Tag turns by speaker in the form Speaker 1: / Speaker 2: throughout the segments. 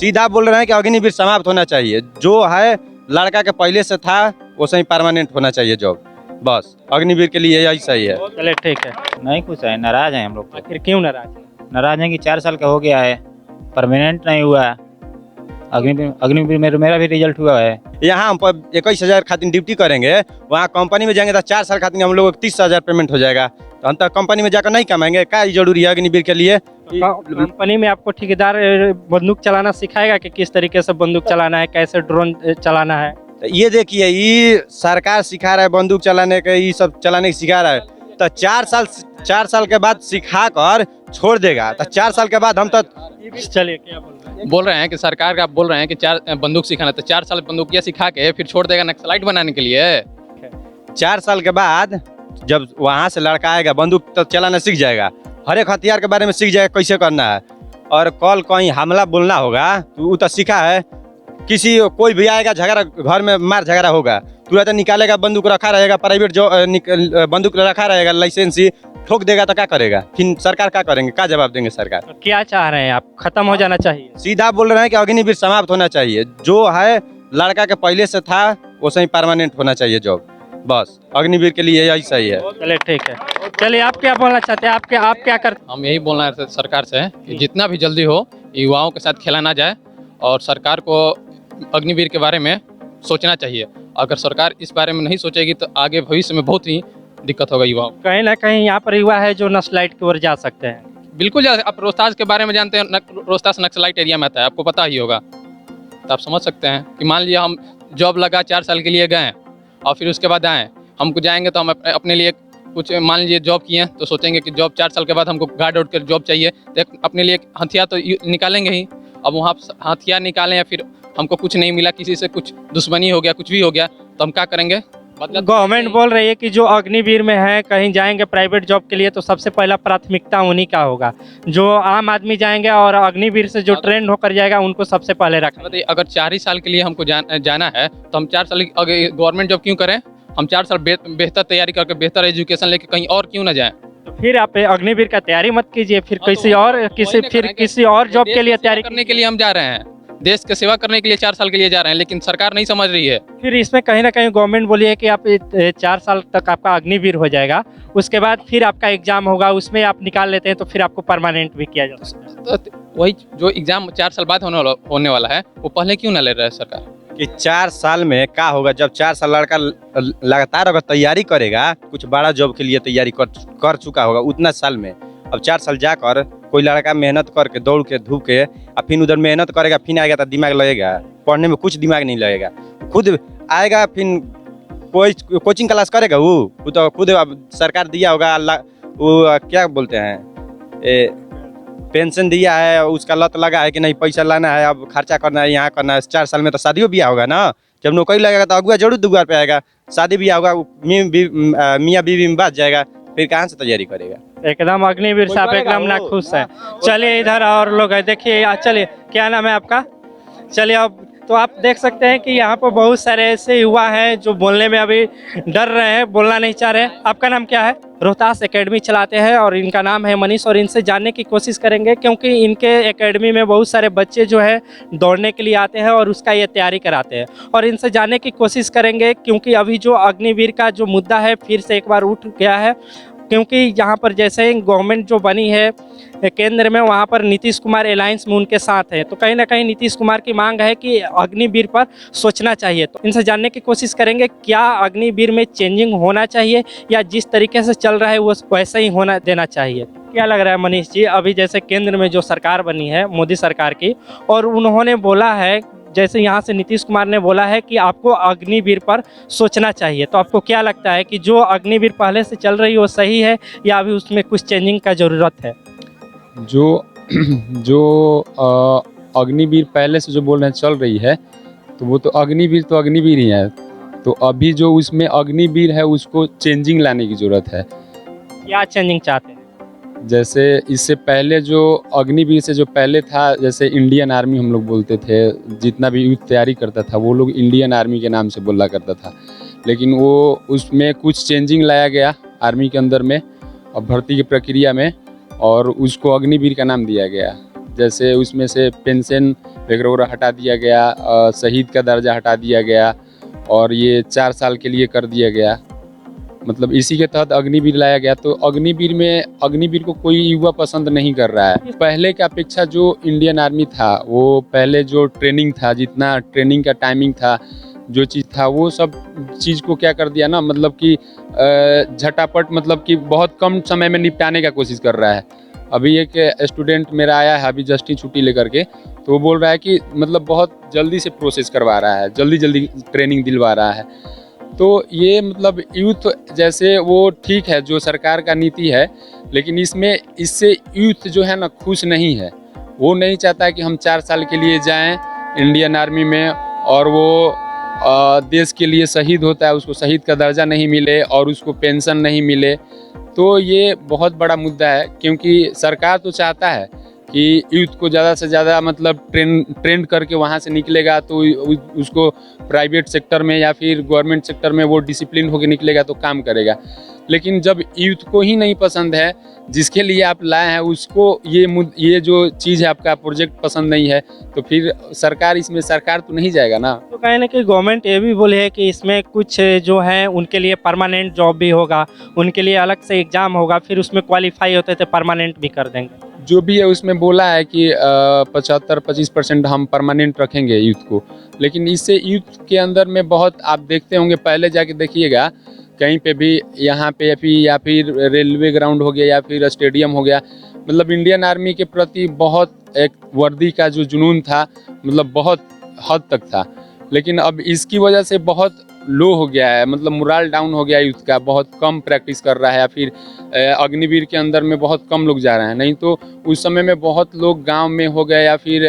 Speaker 1: सीधा बोल रहे हैं कि अग्निवीर समाप्त होना चाहिए। जो है लड़का के पहले से था वैसे ही परमानेंट होना चाहिए जॉब, बस अग्निवीर के लिए यही सही है।
Speaker 2: चले ठीक है।
Speaker 3: नहीं कुछ है, नाराज हैं हम लोग।
Speaker 2: आखिर क्यों नाराज है?
Speaker 3: नाराज हैं कि 4 साल का हो गया है, परमानेंट नहीं हुआ है। अग्निवीर में मेरा भी रिजल्ट हुआ है।
Speaker 1: यहाँ हम 21,000 खातिर ड्यूटी करेंगे, वहाँ कंपनी में जाएंगे तो 4 साल खातिर हम लोग को 30,000 पेमेंट हो जाएगा। तो हम तो कंपनी में जाकर नहीं कमाएंगे, क्या जरूरी है अग्निवीर के लिए?
Speaker 2: कंपनी में आपको ठेकेदार बंदूक चलाना सिखाएगा कि किस तरीके से बंदूक चलाना है, कैसे ड्रोन चलाना है?
Speaker 1: तो ये देखिए, ये सरकार सिखा रहा है बंदूक चलाने के, ये सब चलाने की सिखा रहा है। तो 4 साल के बाद सिखा कर छोड़ देगा, तो 4 साल के बाद हम तो
Speaker 2: चलिए क्या
Speaker 4: बोल रहे हैं कि सरकार का बोल रहे हैं कि 4 बंदूक सिखाना, तो 4 साल बंदूकिया सिखा के फिर छोड़ देगा नक्सलाइट बनाने के लिए।
Speaker 1: 4 साल के बाद जब वहाँ से लड़का आएगा बंदूक तो चलाना सीख जाएगा, हर एक हथियार के बारे में सीख जाएगा कैसे करना है। और कल कहीं हमला बोलना होगा तो वो तो सीखा है। कोई भी आएगा झगड़ा, घर में मार झगड़ा होगा, तुरंत निकालेगा, बंदूक रखा रहेगा, प्राइवेट जो बंदूक रखा रहेगा, लाइसेंस ही ठोक देगा तो क्या करेगा? फिर सरकार क्या करेंगे, क्या जवाब देंगे सरकार?
Speaker 2: तो क्या चाह रहे हैं आप? खत्म हो जाना चाहिए?
Speaker 1: सीधा बोल रहे हैं कि अग्निवीर समाप्त होना चाहिए। जो है लड़का के पहले से था वैसे ही परमानेंट होना चाहिए जॉब, बस अग्निवीर के लिए यही सही है।
Speaker 2: चले ठीक है। चलिए आप क्या बोलना चाहते हैं? आप क्या करते?
Speaker 4: हम यही बोलना है सरकार से कि जितना भी जल्दी हो युवाओं के साथ खेला ना जाए, और सरकार को अग्निवीर के बारे में सोचना चाहिए। अगर सरकार इस बारे में नहीं सोचेगी तो आगे भविष्य में बहुत ही दिक्कत होगा युवाओं को।
Speaker 2: कहीं ना कहीं यहाँ पर युवा है जो नक्सलाइट की ओर जा सकते हैं।
Speaker 4: बिल्कुल आप रोहतास के बारे में जानते हैं, रोहतास नक्सलाइट एरिया में आता है, आपको पता ही होगा। तो आप समझ सकते हैं कि मान लीजिए हम जॉब लगा 4 साल के लिए गए और फिर उसके बाद आए, हमको जाएंगे तो हम अपने लिए कुछ मान लीजिए जॉब किए तो सोचेंगे कि जॉब 4 साल के बाद हमको गार्ड आउट कर जॉब चाहिए, तो अपने लिए हथियार तो निकालेंगे ही। अब वहाँ हथियार निकालें या फिर हमको कुछ नहीं मिला, किसी से कुछ दुश्मनी हो गया, कुछ भी हो गया, तो हम क्या करेंगे?
Speaker 2: गवर्नमेंट बोल रही है कि जो अग्निवीर में है कहीं जाएंगे प्राइवेट जॉब के लिए तो सबसे पहला प्राथमिकता उन्हीं का होगा। जो आम आदमी जाएंगे और अग्निवीर से जो ट्रेंड होकर जाएगा उनको सबसे पहले रखना।
Speaker 4: अगर 4 ही साल के लिए हमको जाना है तो हम 4 साल गवर्नमेंट जॉब क्यों करें? हम 4 साल बेहतर तैयारी करके बेहतर एजुकेशन लेके कहीं और क्यों ना जाएं?
Speaker 2: तो फिर आप अग्निवीर का तैयारी मत कीजिए, फिर किसी और जॉब के लिए तैयारी
Speaker 4: करने के लिए हम जा रहे हैं, देश की सेवा करने के लिए 4 साल के लिए जा रहे हैं, लेकिन सरकार नहीं समझ रही है।
Speaker 2: फिर इसमें कहीं ना कहीं गवर्नमेंट बोली है कि आप 4 साल तक आपका अग्निवीर हो जाएगा, उसके बाद फिर आपका एग्जाम होगा, उसमें आप निकाल लेते हैं तो फिर आपको परमानेंट भी किया जा सकता है।
Speaker 4: तो वही जो एग्जाम 4 साल बाद होने वाला है वो पहले क्यों ना ले रहा है सरकार?
Speaker 1: कि 4 साल में क्या होगा? जब 4 साल लड़का लगातार अगर तैयारी करेगा, कुछ बड़ा जॉब के लिए तैयारी कर चुका होगा उतना साल में, अब 4 साल जाकर कोई लड़का मेहनत करके दौड़ के धूप के और फिर उधर मेहनत करेगा, फिर आएगा तो दिमाग लगेगा? पढ़ने में कुछ दिमाग नहीं लगेगा। खुद आएगा फिर कोई कोचिंग क्लास करेगा, वो तो खुद सरकार दिया होगा, वो क्या बोलते हैं पेंशन दिया है, उसका लत लगा है कि नहीं पैसा लाना है, अब खर्चा करना है, यहाँ करना है। 4 साल में तो शादियों ब्याह होगा ना, जब नौकरी लगेगा तो अगुआ जरूर दुआर पे आएगा, शादी ब्याह होगा, मियाँ बीवी में बात जाएगा, फिर कहाँ से तैयारी करेगा?
Speaker 2: एकदम अग्निवीर साहब एकदम ना खुश है। चलिए इधर और लोग हैं, देखिए। चलिए क्या नाम है आपका? चलिए अब तो आप देख सकते हैं कि यहाँ पर बहुत सारे ऐसे युवा हैं जो बोलने में अभी डर रहे हैं, बोलना नहीं चाह रहे हैं। आपका नाम क्या है? रोहतास एकेडमी चलाते हैं और इनका नाम है मनीष, और इनसे जानने की कोशिश करेंगे क्योंकि इनके एकेडमी में बहुत सारे बच्चे जो है दौड़ने के लिए आते हैं और उसका ये तैयारी कराते हैं, और इनसे जानने की कोशिश करेंगे क्योंकि अभी जो अग्निवीर का जो मुद्दा है फिर से एक बार उठ गया है। क्योंकि यहाँ पर जैसे ही गवर्नमेंट जो बनी है केंद्र में, वहाँ पर नीतीश कुमार अलायंस में उनके साथ है, तो कहीं ना कहीं नीतीश कुमार की मांग है कि अग्निवीर पर सोचना चाहिए। तो इनसे जानने की कोशिश करेंगे क्या अग्निवीर में चेंजिंग होना चाहिए या जिस तरीके से चल रहा है वो वैसे ही होना देना चाहिए। क्या लग रहा है मनीष जी, अभी जैसे केंद्र में जो सरकार बनी है मोदी सरकार की, और उन्होंने बोला है, जैसे यहाँ से नीतीश कुमार ने बोला है कि आपको अग्निवीर पर सोचना चाहिए, तो आपको क्या लगता है कि जो अग्निवीर पहले से चल रही है वो सही है या अभी उसमें कुछ चेंजिंग का ज़रूरत है?
Speaker 5: जो अग्निवीर पहले से जो बोल रहे हैं चल रही है, तो वो तो अग्निवीर ही है। तो अभी जो उसमें अग्निवीर है उसको चेंजिंग लाने की ज़रूरत है।
Speaker 2: क्या चेंजिंग चाहते हैं?
Speaker 5: जैसे इससे पहले जो अग्निवीर से जो पहले था, जैसे इंडियन आर्मी हम लोग बोलते थे, जितना भी युद्ध तैयारी करता था वो लोग इंडियन आर्मी के नाम से बोला करता था, लेकिन वो उसमें कुछ चेंजिंग लाया गया आर्मी के अंदर में और भर्ती की प्रक्रिया में, और उसको अग्निवीर का नाम दिया गया। जैसे उसमें से पेंशन वगैरह हटा दिया गया, शहीद का दर्जा हटा दिया गया और ये 4 साल के लिए कर दिया गया। मतलब इसी के तहत अग्निवीर लाया गया। तो अग्निवीर को कोई युवा पसंद नहीं कर रहा है। पहले की अपेक्षा जो इंडियन आर्मी था, वो पहले जो ट्रेनिंग था, जितना ट्रेनिंग का टाइमिंग था, जो चीज़ था, वो सब चीज़ को क्या कर दिया ना, मतलब कि झटापट, मतलब कि बहुत कम समय में निपटाने का कोशिश कर रहा है। अभी एक स्टूडेंट मेरा आया है अभी जस्ट ही छुट्टी लेकर के, तो वो बोल रहा है कि मतलब बहुत जल्दी से प्रोसेस करवा रहा है, जल्दी जल्दी ट्रेनिंग दिलवा रहा है। तो ये मतलब यूथ जैसे वो ठीक है जो सरकार का नीति है, लेकिन इससे यूथ जो है ना खुश नहीं है। वो नहीं चाहता कि हम 4 साल के लिए जाएं इंडियन आर्मी में और वो देश के लिए शहीद होता है, उसको शहीद का दर्जा नहीं मिले और उसको पेंशन नहीं मिले। तो ये बहुत बड़ा मुद्दा है, क्योंकि सरकार तो चाहता है कि यूथ को ज़्यादा से ज़्यादा मतलब ट्रेंड करके वहाँ से निकलेगा तो उसको प्राइवेट सेक्टर में या फिर गवर्नमेंट सेक्टर में वो डिसिप्लिन होकर निकलेगा तो काम करेगा। लेकिन जब यूथ को ही नहीं पसंद है, जिसके लिए आप लाए हैं उसको ये जो चीज़ है, आपका प्रोजेक्ट पसंद नहीं है, तो फिर सरकार तो नहीं जाएगा ना।
Speaker 2: तो कहीं ना कहीं गवर्नमेंट ये भी बोले है कि इसमें कुछ जो है उनके लिए परमानेंट जॉब भी होगा, उनके लिए अलग से एग्ज़ाम होगा, फिर उसमें क्वालिफाई होते थे परमानेंट भी कर देंगे।
Speaker 5: जो भी है उसमें बोला है कि 75-25% हम परमानेंट रखेंगे यूथ को। लेकिन इससे यूथ के अंदर में बहुत, आप देखते होंगे, पहले जाके देखिएगा कहीं पे भी, यहाँ पे या फिर रेलवे ग्राउंड हो गया या फिर स्टेडियम हो गया, मतलब इंडियन आर्मी के प्रति बहुत एक वर्दी का जो जुनून था, मतलब बहुत हद तक था। लेकिन अब इसकी वजह से बहुत लो हो गया है, मतलब मोरल डाउन हो गया यूथ का, बहुत कम प्रैक्टिस कर रहा है, या फिर अग्निवीर के अंदर में बहुत कम लोग जा रहे हैं। नहीं तो उस समय में बहुत लोग गांव में हो गए या फिर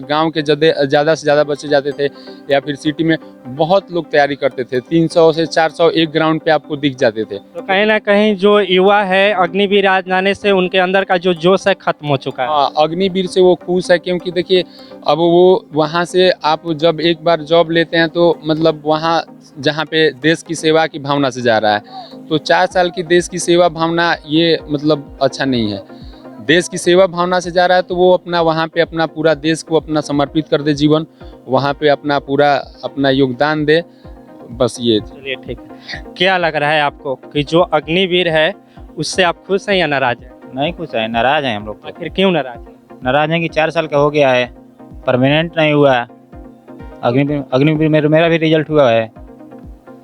Speaker 5: गांव के ज़्यादा से ज़्यादा बच्चे जाते थे, या फिर सिटी में बहुत लोग तैयारी करते थे। 300 से 400 एक ग्राउंड पे आपको दिख जाते थे।
Speaker 2: तो कहीं ना कहीं जो युवा है अग्निवीर आ जाने से उनके अंदर का जो जोश है खत्म हो चुका है।
Speaker 5: हाँ, अग्निवीर से वो खुश है, क्योंकि देखिए अब वो वहाँ से आप जब एक बार जॉब लेते हैं तो मतलब वहाँ जहाँ पे देश की सेवा की भावना से जा रहा है, तो 4 साल की देश की सेवा भावना ये मतलब अच्छा नहीं है। देश की सेवा भावना से जा रहा है तो वो अपना वहाँ पे अपना पूरा देश को अपना समर्पित कर दे, जीवन वहाँ पे अपना योगदान दे, बस ये।
Speaker 2: चलिए ठीक है, क्या लग रहा है आपको कि जो अग्निवीर है उससे आप खुश हैं या नाराज हैं?
Speaker 3: नहीं खुश है, नाराज हैं हम लोग।
Speaker 2: आखिर क्यों नाराज हैं?
Speaker 3: नाराज हैं कि 4 साल का हो गया है, परमानेंट नहीं हुआ है। अग्निवीर मेरा भी रिजल्ट हुआ है।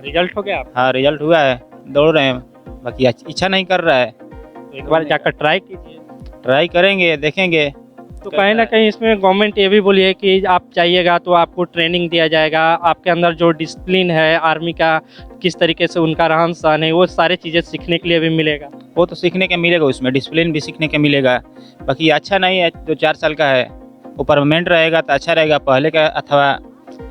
Speaker 2: रिजल्ट हो गया?
Speaker 3: हाँ रिजल्ट हुआ है, दौड़ रहे हैं, बाकी इच्छा नहीं कर रहा है।
Speaker 2: एक बार जाकर ट्राई कीजिए।
Speaker 3: ट्राई करेंगे, देखेंगे।
Speaker 2: तो कहीं ना कहीं इसमें गवर्नमेंट ये भी बोली है कि आप चाहिएगा तो आपको ट्रेनिंग दिया जाएगा, आपके अंदर जो डिसिप्लिन है आर्मी का, किस तरीके से उनका रहन सहन है, वो सारी चीज़ें सीखने के लिए भी मिलेगा।
Speaker 3: वो तो सीखने का मिलेगा, उसमें डिसिप्लिन भी सीखने का मिलेगा। बाकी अच्छा नहीं है, जो 4 साल का है वो परमानेंट रहेगा तो अच्छा रहेगा, पहले का अथवा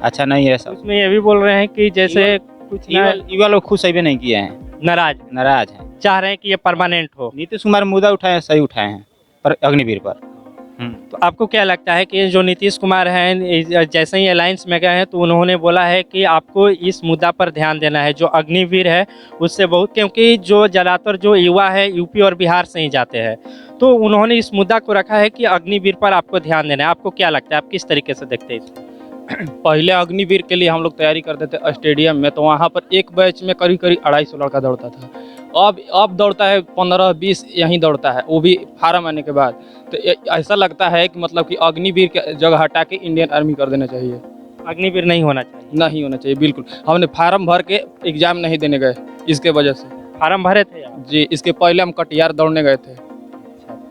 Speaker 3: अच्छा नहीं है सब।
Speaker 2: उसमें ये भी बोल रहे हैं कि जैसे कुछ
Speaker 3: युवा लोग खुश भी नहीं किए हैं, नाराज हैं,
Speaker 2: चाह रहे हैं कि ये परमानेंट हो।
Speaker 3: नीतीश कुमार मुद्दा उठाए, सही उठाए हैं पर अग्निवीर पर।
Speaker 2: तो आपको क्या लगता है कि जो नीतीश कुमार हैं जैसे ही अलायंस में गए हैं तो उन्होंने बोला है कि आपको इस मुद्दा पर ध्यान देना है, जो अग्निवीर है उससे बहुत, क्योंकि जो ज़्यादातर जो युवा है यूपी और बिहार से ही जाते हैं, तो उन्होंने इस मुद्दा को रखा है कि अग्निवीर पर आपको ध्यान देना है। आपको क्या लगता है, आप किस तरीके से देखते हैं इसको?
Speaker 4: पहले अग्निवीर के लिए हम लोग तैयारी करते थे स्टेडियम में, तो वहाँ पर एक बैच में करीब 250 लड़का दौड़ता था। अब दौड़ता है 15-20 यहीं दौड़ता है, वो भी फार्म आने के बाद। तो ऐसा लगता है कि मतलब कि अग्निवीर की जगह हटा के इंडियन आर्मी कर देना चाहिए।
Speaker 2: अग्निवीर नहीं होना चाहिए?
Speaker 4: नहीं होना चाहिए, बिल्कुल। हमने फार्म भर के एग्जाम नहीं देने गए इसके वजह से।
Speaker 2: फार्म भरे थे आप?
Speaker 4: जी, इसके पहले हम कटिहार दौड़ने गए थे,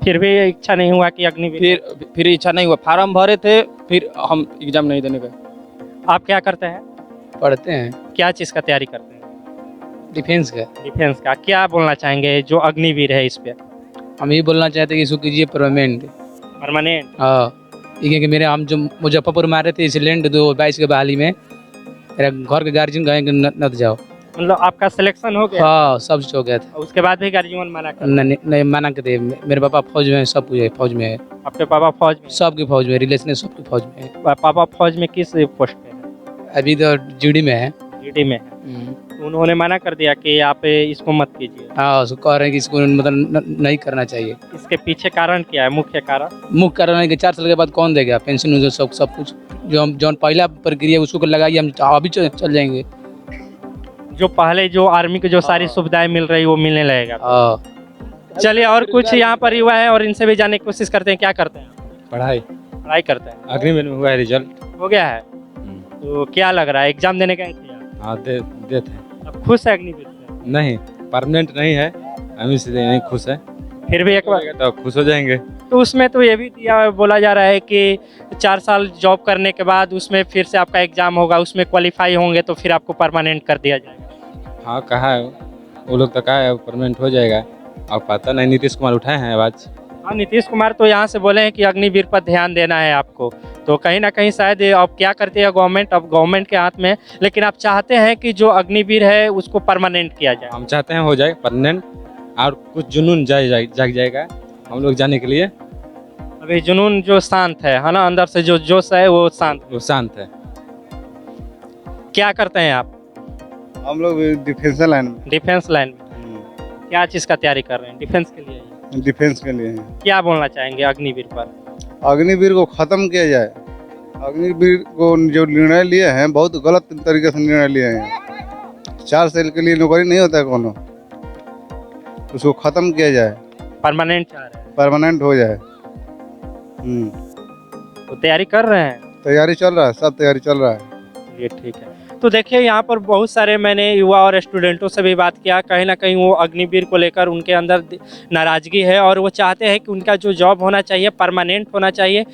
Speaker 2: फिर भी इच्छा नहीं हुआ कि अग्निवीर?
Speaker 4: फिर इच्छा नहीं हुआ, फार्म भरे थे, फिर हम एग्जाम नहीं देने गए।
Speaker 2: आप क्या करते हैं?
Speaker 6: पढ़ते हैं,
Speaker 2: क्या चीज़ का तैयारी करते हैं?
Speaker 6: डिफेंस का।
Speaker 2: डिफेंस का। क्या बोलना चाहेंगे जो अग्निवीर है इस पे?
Speaker 6: हम ये बोलना चाहते हैं कि इसको कीजिए परमानेंट। हाँ, क्योंकि हम जो मुजफ्फरपुर में आ रहे थे इस लैंड 2022 के बहाली में, मेरा घर के गार्जियन कहें कि न जाओ।
Speaker 2: मतलब आपका सिलेक्शन हो गया?
Speaker 6: हाँ, सब हो गया था।
Speaker 2: उसके बाद भी गार्जियन मना कर?
Speaker 6: नहीं मना करते। मेरे पापा फौज में, सब कुछ फौज में है।
Speaker 2: आपके पापा फौज में?
Speaker 6: सबकी फौज में, रिलेशन सबकी फौज में है।
Speaker 2: पापा फौज में किस पोस्ट पे है?
Speaker 6: अभी तो जीडी में है।
Speaker 2: जीडी में है। तो उन्होंने मना कर दिया कि आप इसको मत कीजिए।
Speaker 6: हाँ उसको कह रहे हैं कि इसको मतलब नहीं करना चाहिए।
Speaker 2: इसके पीछे कारण क्या है, मुख्य कारण?
Speaker 6: मुख्य कारण है कि 4 साल के बाद कौन देगा पेंशन जो सब कुछ जो हम जो पहला प्रक्रिया उसको लगाइए, हम अभी चल जाएंगे।
Speaker 2: जो पहले जो आर्मी की जो सारी सुविधाएं मिल रही वो मिलने लगेगा।
Speaker 6: हाँ
Speaker 2: चलिए और कुछ यहाँ पर युवा है और इनसे भी जानने की कोशिश करते हैं। क्या करते हैं?
Speaker 1: पढ़ाई
Speaker 2: पढ़ाई करते हैं।
Speaker 1: अग्निवीर में हुआ है रिजल्ट।
Speaker 2: हो गया है तो क्या लग रहा है, एग्जाम देने गए थे आप?
Speaker 1: हाँ देते हैं।
Speaker 2: अब खुश है अग्निवीर से?
Speaker 1: नहीं, परमानेंट नहीं है, हम इसलिए नहीं खुश है।
Speaker 2: फिर भी एक बार
Speaker 1: तो खुश हो जाएंगे।
Speaker 2: तो उसमें तो ये भी दिया बोला जा रहा है कि 4 साल जॉब करने के बाद उसमें फिर से आपका एग्जाम होगा, उसमें क्वालिफाई होंगे तो फिर आपको परमानेंट कर दिया जाएगा।
Speaker 1: हाँ कहा है वो लोग, तो कहा है परमानेंट हो जाएगा। अब पता नहीं, नीतीश कुमार उठाए हैं आवाज़।
Speaker 2: हाँ नीतीश कुमार तो यहाँ से बोले हैं कि अग्निवीर पर ध्यान देना है आपको, तो कहीं ना कहीं शायद अब क्या करती है गवर्नमेंट, अब गवर्नमेंट के हाथ में है। लेकिन आप चाहते हैं कि जो अग्निवीर है उसको परमानेंट किया जाए?
Speaker 1: हम चाहते हैं हो जाए परमानेंट, और कुछ जुनून जाग जाएगा हम लोग जाने के लिए।
Speaker 2: अभी जुनून जो शांत है ना, अंदर से जो जोश है वो शांत
Speaker 1: है।
Speaker 2: क्या करते हैं आप?
Speaker 7: हम लोग डिफेंस लाइन में।
Speaker 2: डिफेंस लाइन में क्या चीज़ का तैयारी कर रहे हैं? डिफेंस के लिए ही?
Speaker 7: डिफेंस के लिए हैं।
Speaker 2: क्या बोलना चाहेंगे अग्निवीर पर?
Speaker 7: अग्निवीर को खत्म किया जाए। अग्निवीर को जो निर्णय लिए हैं बहुत गलत तरीके से निर्णय लिए हैं। 4 साल के लिए नौकरी नहीं होता है कोनो, उसको खत्म किया जाए,
Speaker 2: परमानेंट चाह रहे हैं?
Speaker 7: परमानेंट हो जाए।
Speaker 2: तो तैयारी कर रहे हैं?
Speaker 7: तैयारी चल रहा है, सब तैयारी चल रहा है।
Speaker 2: ये ठीक है। तो देखिए यहाँ पर बहुत सारे मैंने युवा और स्टूडेंटों से भी बात किया, कहीं ना कहीं वो अग्निवीर को लेकर उनके अंदर नाराज़गी है और वो चाहते हैं कि उनका जो जॉब होना चाहिए परमानेंट होना चाहिए।